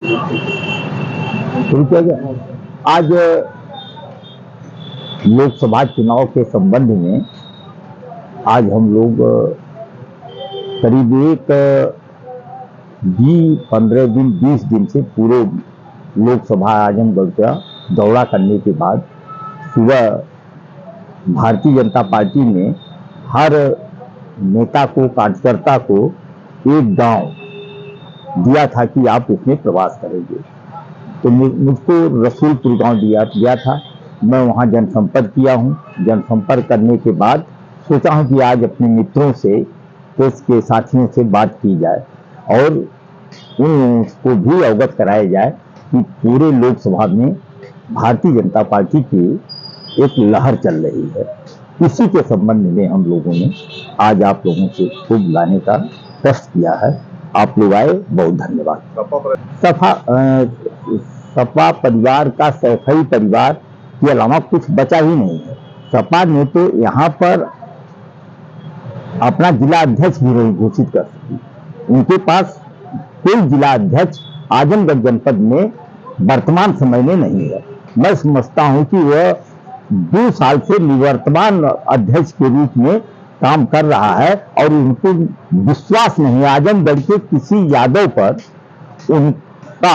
शुरू किया गया। आज लोकसभा चुनाव के संबंध में आज हम लोग करीब एक 15 दिन 20 दिन से पूरे लोकसभा आजमगढ़ का दौरा करने के बाद सुबह भारतीय जनता पार्टी ने हर नेता को, कार्यकर्ता को एक गांव दिया था कि आप उसमें प्रवास करेंगे। तो मुझको रसूलपुर गांव दिया गया था। मैं वहां जनसंपर्क किया हूं। जनसंपर्क करने के बाद सोचा हूं कि आज अपने मित्रों से, प्रेस के साथियों से बात की जाए और उनको भी अवगत कराया जाए कि पूरे लोकसभा में भारतीय जनता पार्टी की एक लहर चल रही है। इसी के संबंध में हम लोगों ने आज आप लोगों से खूब लाने का कष्ट किया है। आप लोग आए, बहुत धन्यवाद। सपा परिवार का सैफई परिवार के अलावा कुछ बचा ही नहीं है। सपा ने तो यहाँ पर अपना जिला अध्यक्ष भी नहीं घोषित कर सकी। उनके पास कोई जिला अध्यक्ष आजमगढ़ जनपद में वर्तमान समय में नहीं है। मैं समझता हूं कि वह 2 साल से निवर्तमान अध्यक्ष के रूप में काम कर रहा है और उनको विश्वास नहीं है। आजमगढ़ के किसी यादव पर उनका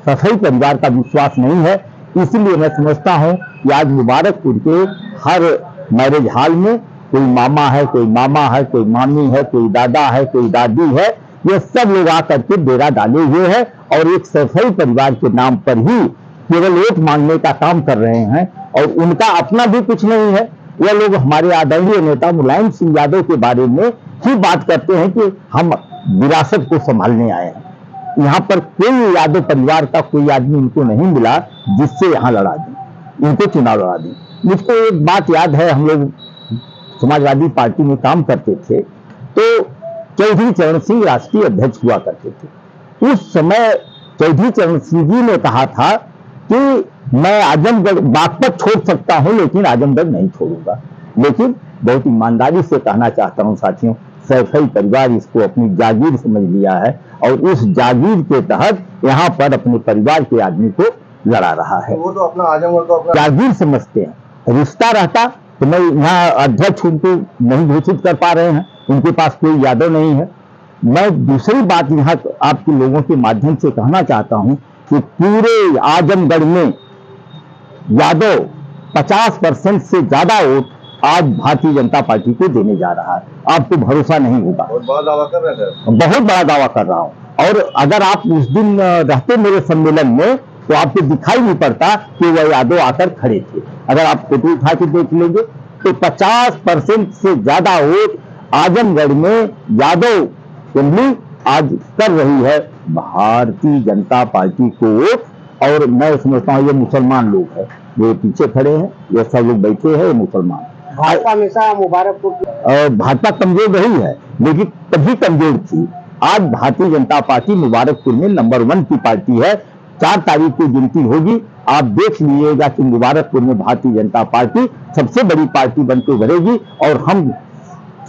सफाई परिवार का विश्वास नहीं है। इसलिए मैं समझता हूं कि आज मुबारकपुर के हर मैरिज हॉल में कोई मामा है, कोई मामा है, कोई मामी है, कोई दादा है, कोई दादी है, ये सब लोग आकर के डेरा डाले हुए हैं और एक सफाई परिवार के नाम पर ही केवल वोट मांगने का काम कर रहे हैं और उनका अपना भी कुछ नहीं है। वह लोग हमारे आदरणीय नेता मुलायम सिंह यादव के बारे में ही बात करते हैं कि हम विरासत को संभालने आए हैं। यहाँ पर कोई यादव परिवार का कोई आदमी इनको नहीं मिला जिससे यहाँ लड़ा दें, इनको चुनाव लड़ा दें। मुझको एक बात याद है, हम लोग समाजवादी पार्टी में काम करते थे तो चौधरी चरण सिंह राष्ट्रीय अध्यक्ष हुआ करते थे। उस समय चौधरी चरण सिंह जी ने कहा था कि मैं आजमगढ़ बागपत छोड़ सकता हूं लेकिन आजमगढ़ नहीं छोड़ूंगा। लेकिन बहुत ईमानदारी से कहना चाहता हूं साथियों, सैफई परिवार इसको अपनी जागीर समझ लिया है और उस जागीर के तहत यहाँ पर अपने परिवार के आदमी को लड़ा रहा है। वो तो अपना आजमगढ़ को अपना जागीर समझते हैं। रिश्ता रहता तो मैं यहाँ अध्यक्ष उनको नहीं घोषित कर पा रहे हैं, उनके पास कोई यादव नहीं है। मैं दूसरी बात यहाँ आपके लोगों के माध्यम से कहना चाहता हूं कि पूरे आजमगढ़ में यादव 50% से ज्यादा वोट आज भारतीय जनता पार्टी को देने जा रहा है। आपको भरोसा नहीं होगा। बहुत बड़ा दावा कर रहे थे। बहुत बड़ा दावा कर रहा हूं और अगर आप उस दिन रहते मेरे सम्मेलन में तो आपको दिखाई नहीं पड़ता कि वह यादव आकर खड़े थे। अगर आप फोटो उठा के देख लेंगे तो 50% से ज्यादा वोट आजमगढ़ में यादव असेंबली आज कर रही है भारतीय जनता पार्टी को वोट। और मैं समझता हूँ ये मुसलमान लोग हैं, ये पीछे खड़े हैं, ये सब लोग बैठे हैं, मुसलमान। भाजपा हमेशा मुबारकपुर भाजपा कमजोर रही है लेकिन कभी कमजोर थी। आज भारतीय जनता पार्टी मुबारकपुर में नंबर 1 की पार्टी है। 4 तारीख को गिनती होगी, आप देख लीजिएगा कि मुबारकपुर में भारतीय जनता पार्टी सबसे बड़ी पार्टी बनकर उभरेगी और हम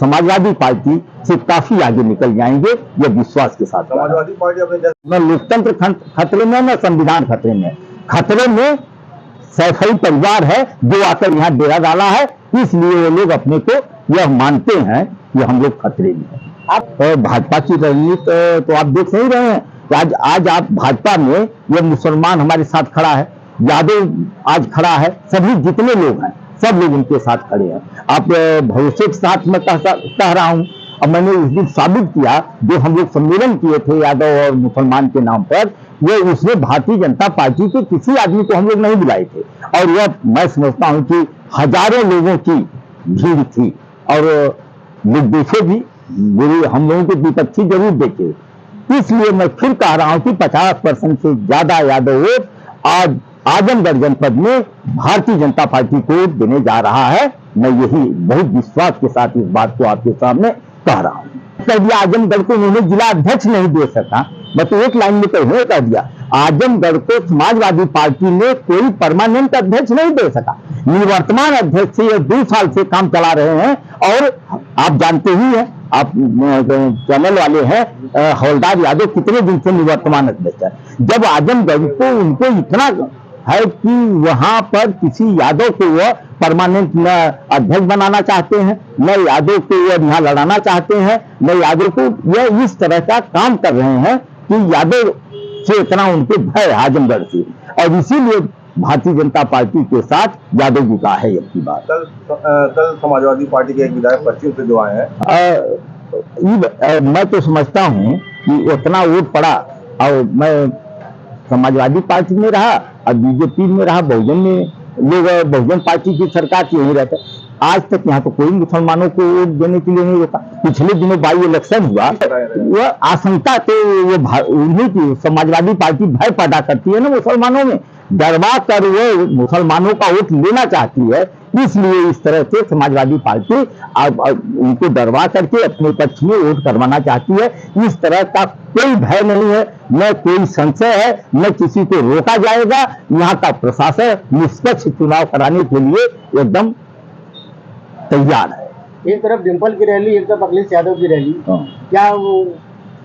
समाजवादी पार्टी से काफी आगे निकल जाएंगे, यह विश्वास के साथ। समाजवादी पार्टी अपने न लोकतंत्र खतरे में, न संविधान खतरे में। खतरे में सैफई परिवार है जो आकर यहाँ डेरा डाला है, इसलिए वो लोग अपने को यह मानते हैं कि हम लोग खतरे में हैं। आप भाजपा की रणनीति तो आप देख नहीं रहे हैं। आज आप भाजपा में यह मुसलमान हमारे साथ खड़ा है, यादव आज खड़ा है, सभी जितने लोग हैं सब लोग उनके साथ खड़े हैं। आप भरोसे के साथ मैं कह रहा हूं। अब मैंने उस दिन साबित किया, जो हम लोग सम्मेलन किए थे यादव और मुसलमान के नाम पर, ये उसमें भारतीय जनता पार्टी के किसी आदमी को हम लोग नहीं बुलाए थे और यह मैं समझता हूं कि हजारों लोगों की भीड़ थी। और लोग देखे भी, हम लोगों के विपक्षी जरूर देखे। इसलिए मैं फिर कह रहा हूं कि 50% से ज्यादा यादव वोट आज आजमगढ़ जनपद में भारतीय जनता पार्टी को देने जा रहा है। मैं यही बहुत विश्वास के साथ इस बात को आपके सामने कह रहा हूं। आजमगढ़ को उन्होंने जिला अध्यक्ष नहीं दे सका, मैं तो एक लाइन में पहले कह दिया, आजमगढ़ को समाजवादी पार्टी ने कोई परमानेंट अध्यक्ष नहीं दे सका। निवर्तमान अध्यक्ष ये 2 साल से काम चला रहे हैं, और आप जानते ही हैं, आप चैनल वाले हैं, हवलदार यादव कितने दिन से निवर्तमान अध्यक्ष है। जब आजमगढ़ को उनको इतना है कि वहां पर किसी यादव को वह परमानेंट न अध्यक्ष बनाना चाहते हैं, न यादव को वह यहाँ लड़ाना चाहते हैं, न यादव को यह इस तरह का काम कर रहे हैं कि यादव से इतना उनके भय आजमगढ़ से, और इसीलिए भारतीय जनता पार्टी के साथ यादव जी का है ये बात। कल समाजवादी पार्टी के एक विधायक पश्चिम से जो आए हैं, मैं तो समझता हूं कि उतना वोट पड़ा, और मैं समाजवादी पार्टी में रहा और बीजेपी में रहा, बहुजन में लोग बहुजन पार्टी की सरकार से यही रहते, आज तक यहाँ तो कोई मुसलमानों को वोट देने के लिए नहीं रोका। पिछले दिनों बाई इलेक्शन हुआ, वह आशंका तो उन्हीं की समाजवादी पार्टी भय पैदा करती है ना मुसलमानों में, डरवा कर वो मुसलमानों का वोट लेना चाहती है, इसलिए इस तरह से समाजवादी पार्टी उनको डरवा करके अपने पक्ष में वोट करवाना चाहती है। इस तरह का कोई भय नहीं है, न कोई संशय है, न किसी को रोका जाएगा। यहाँ का प्रशासन निष्पक्ष चुनाव कराने के लिए एकदम तैयार है। एक तरफ डिम्पल की रैली, एक तरफ अखिलेश यादव की रैली, क्या वो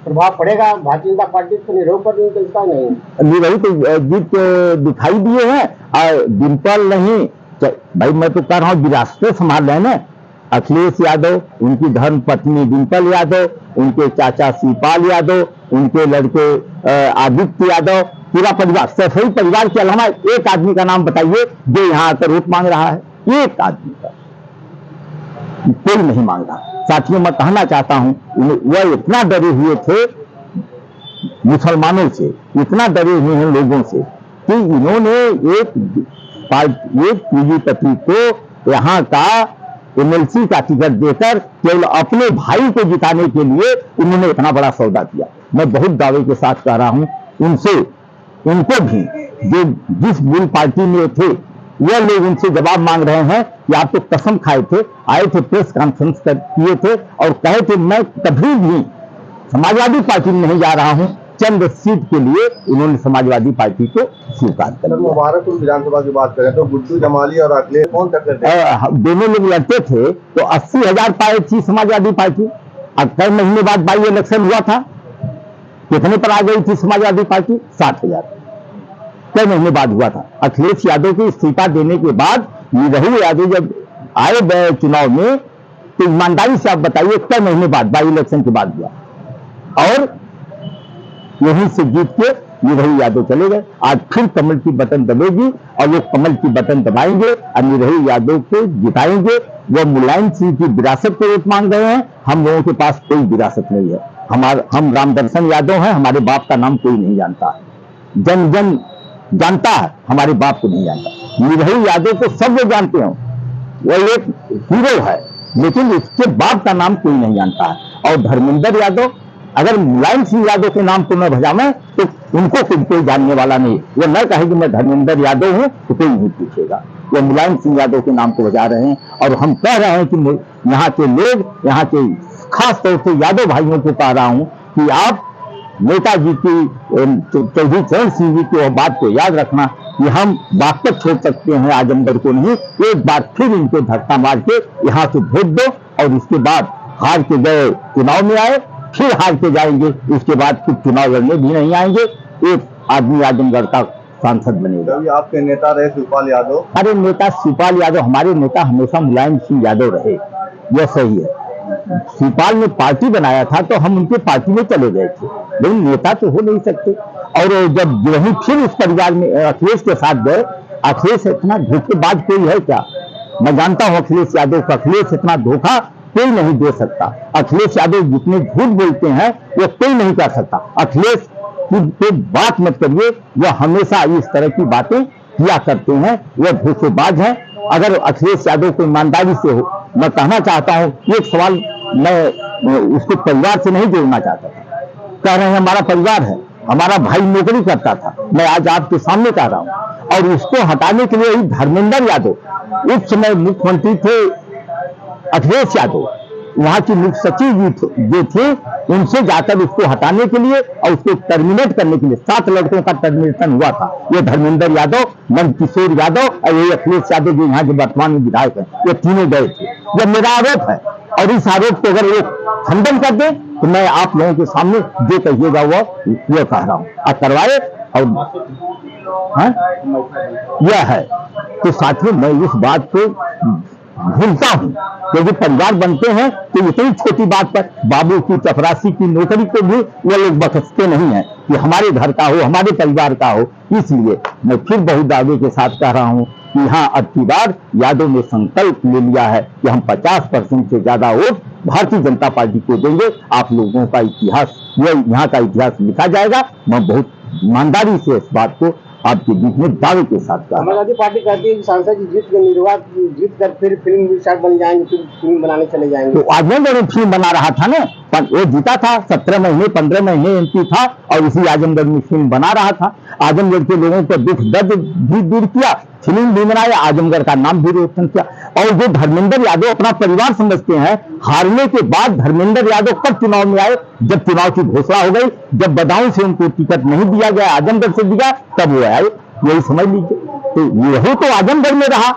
प्रभाव पड़ेगा भारतीय जनता पार्टी को? निरोग पर नहीं चलता नहीं, निरोग तो जीत दिखाई दिए हैं, और डिम्पल नहीं भाई, मैं तो कह रहा हूँ विरासतें संभाल रहे हैं ना अखिलेश यादव, उनकी धर्म पत्नी डिम्पल यादव, उनके चाचा शिवपाल यादव, उनके लड़के आदित्य यादव, पूरा परिवार, सफाई परिवार के अलावा एक आदमी का नाम बताइए जो यहाँ आकर वोट मांग रहा है, एक आदमी का कोई नहीं मांग रहा। साथियों, मैं कहना चाहता हूं, वह इतना डरे हुए थे मुसलमानों से, इतना डरे हुए हैं लोगों से कि इन्होंने एक पूंजीपति को यहाँ का एमएलसी का टिकट देकर केवल अपने भाई को जिताने के लिए उन्होंने इतना बड़ा सौदा किया। मैं बहुत दावे के साथ कह रहा हूं, उनको भी जो जिस मूल पार्टी में थे, यह लोग उनसे जवाब मांग रहे हैं कि आप तो कसम खाए थे, आए थे, प्रेस कॉन्फ्रेंस किए थे और कहे थे मैं कभी भी समाजवादी पार्टी में नहीं जा रहा हूं। चंद सीट के लिए उन्होंने समाजवादी पार्टी को स्वीकार कर लिया। मुबारकपुर विधानसभा की बात करें तो गुड्डू जमाली और अखिलेश कौन टक्कर थे? दोनों लोग लड़ते थे तो 80,000 पाई थी समाजवादी पार्टी। अब कई महीने बाद बाई इलेक्शन हुआ था, कितने पर आ गई थी समाजवादी पार्टी? 60,000। कई महीने बाद हुआ था। अखिलेश यादव को इस्तीफा देने के बाद निरहुल यादव जब आए चुनाव में, तो ईमानदारी से आप बताइए कई महीने बाद, बाई इलेक्शन के बाद हुआ, और यहीं से जीत के निरहुल यादव चले गए। आज फिर कमल की बटन दबेगी और वो कमल की बटन दबाएंगे और निरहुल यादव को जिताएंगे। वो मुलायम सिंह की विरासत को वोट मांग रहे हैं, हम लोगों के पास कोई विरासत नहीं है। हम रामदर्शन यादव हैं, हमारे बाप का नाम कोई नहीं जानता, जन जन जानता है, हमारे बाप को नहीं जानता। निरहुल यादव को सब लोग जानते हैं, वो एक हीरो है, लेकिन उसके बाप का नाम कोई नहीं जानता है। और धर्मेंद्र यादव, अगर मुलायम सिंह यादव के नाम को न भजावे तो उनको कोई जानने वाला नहीं। वो न कहे कि मैं धर्मेंद्र यादव हूं तो कोई नहीं पूछेगा। वो मुलायम सिंह यादव के नाम को बजा रहे हैं, और हम कह रहे हैं कि यहाँ के लोग, यहाँ के खास तौर से यादव भाइयों को कह रहा हूं कि आप नेताजी की, चौधरी चरण सिंह जी की बात को याद रखना कि हम बागपत छोड़ सकते हैं, आजमगढ़ को नहीं। एक बार फिर इनको धक्का मार के यहाँ से भेज दो, और इसके बाद हार के गए चुनाव में आए, फिर हार के जाएंगे, उसके बाद फिर चुनाव लड़ने भी नहीं आएंगे। एक आदमी आजमगढ़ का सांसद बनेगा। आपके नेता रहे शिवपाल यादव? हमारे नेता शिवपाल यादव, हमारे नेता हमेशा मुलायम सिंह यादव रहे, यह सही है। शिवपाल ने पार्टी बनाया था तो हम उनके पार्टी में चले गए थे, लेकिन नेता तो हो नहीं सकते। और जब वही फिर उस परिवार में अखिलेश के साथ गए, अखिलेश इतना धोखेबाज कोई है क्या? मैं जानता हूं अखिलेश यादव को, अखिलेश इतना धोखा कोई नहीं दे सकता। अखिलेश यादव जितने झूठ बोलते हैं वो कोई नहीं कर सकता। अखिलेश की बात मत करिए, वह हमेशा इस तरह की बातें किया करते हैं, वह धोखेबाज हैं। अगर अखिलेश यादव को ईमानदारी से हो, मैं कहना चाहता हूं, एक सवाल मैं उसको परिवार से नहीं जोड़ना चाहता था। कह रहे हैं हमारा परिवार है, हमारा भाई नौकरी करता था, मैं आज आपके सामने कह रहा हूं। और उसको हटाने के लिए धर्मेंद्र यादव, उस समय मुख्यमंत्री थे अखिलेश यादव, वहां की मुख्य सचिव जो थे उनसे जाकर उसको हटाने के लिए और उसको टर्मिनेट करने के लिए 7 लड़कों का टर्मिनेशन हुआ था। ये धर्मेंद्र यादव, नंद किशोर यादव और ये अखिलेश यादव जो यहाँ के वर्तमान में विधायक हैं, ये तीनों गए थे। यह मेरा आरोप है और इस आरोप को अगर वो खंडन कर दे तो मैं आप लोगों के सामने जो कहिएगा वो कह रहा हूं आप करवाए। और यह है तो साथियों मैं इस बात को भूलता हूं क्योंकि परिवार बनते हैं तो इतनी छोटी बात पर बाबू की चपरासी की नौकरी को भी वो लोग बख्शते नहीं है कि हमारे घर का हो, हमारे परिवार का हो। इसलिए मैं फिर बहुत दावे के साथ कह रहा हूं कि यहाँ अब की बार यादव ने संकल्प ले लिया है कि हम 50% से ज्यादा वोट भारतीय जनता पार्टी को देंगे। आप लोगों का इतिहास, यहाँ का इतिहास लिखा जाएगा। मैं बहुत ईमानदारी से इस बात को आपके बीच में दावे के साथ कहा। समाजवादी पार्टी कहती है कि सांसद जी जीत कर फिर फिल्म स्टार बन जाएंगे, फिर फिल्म बनाने चले जाएंगे। तो आजमगढ़ में फिल्म बना रहा था ना, पर वो जीता था, 17 महीने 15 महीने एमपी था और इसी आजमगढ़ में फिल्म बना रहा था। आजमगढ़ के लोगों को दुख दर्द भी दूर किया, फिल्म भी बनाया, आजमगढ़ का नाम भी रोशन किया। और जो धर्मेंद्र यादव अपना परिवार समझते हैं, हारने के बाद धर्मेंद्र यादव कब चुनाव में आए? जब चुनाव की घोषणा हो गई, जब बदाऊं से उनको टिकट नहीं दिया गया, आजमगढ़ से दिया, तब वो आए। यही समझ लीजिए। तो यही तो आजमगढ़ में रहा,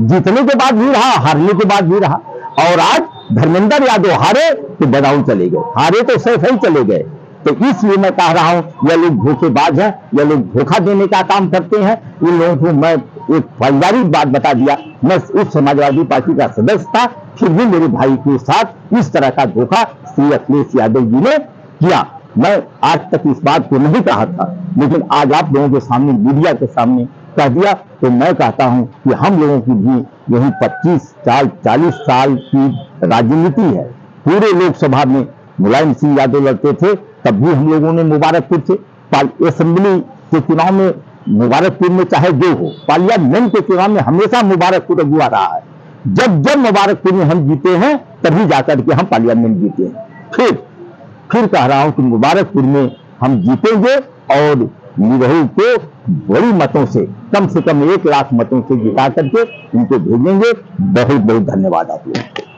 जीतने के बाद भी रहा, हारने के बाद भी रहा। और आज धर्मेंद्र यादव हारे तो बदाऊं चले गए, हारे तो सिर्फ ही चले गए। तो इसलिए मैं कह रहा हूं यह लोग धोखेबाज हैं, यह लोग धोखा देने का काम करते हैं। इन लोगों को मैं एक पारिवारिक बात बता दिया, मैं उस समाजवादी पार्टी का सदस्य था, फिर भी मेरे भाई के साथ इस तरह का धोखा श्री अखिलेश यादव जी ने किया। मैं आज तक इस बात को नहीं कहा था, लेकिन आज आप लोगों के सामने, मीडिया के सामने कह दिया। तो मैं कहता हूं कि हम लोगों की भी यही 25-40 साल की राजनीति है। पूरे लोकसभा में मुलायम सिंह यादव लड़ते थे, तब भी हम लोगों ने मुबारकपुर से, असेंबली के चुनाव में मुबारकपुर में चाहे जो हो, पार्लियामेंट के चुनाव में हमेशा मुबारकपुर अगुआ रहा है। जब जब मुबारकपुर में हम जीते हैं तभी जाकर के हम पार्लियामेंट जीते हैं। फिर कह रहा हूं कि मुबारकपुर में हम जीतेंगे और निरहू को बड़ी मतों से कम 1 लाख मतों से जिता करके उनको भेजेंगे। बहुत बहुत धन्यवाद आप लोगों को।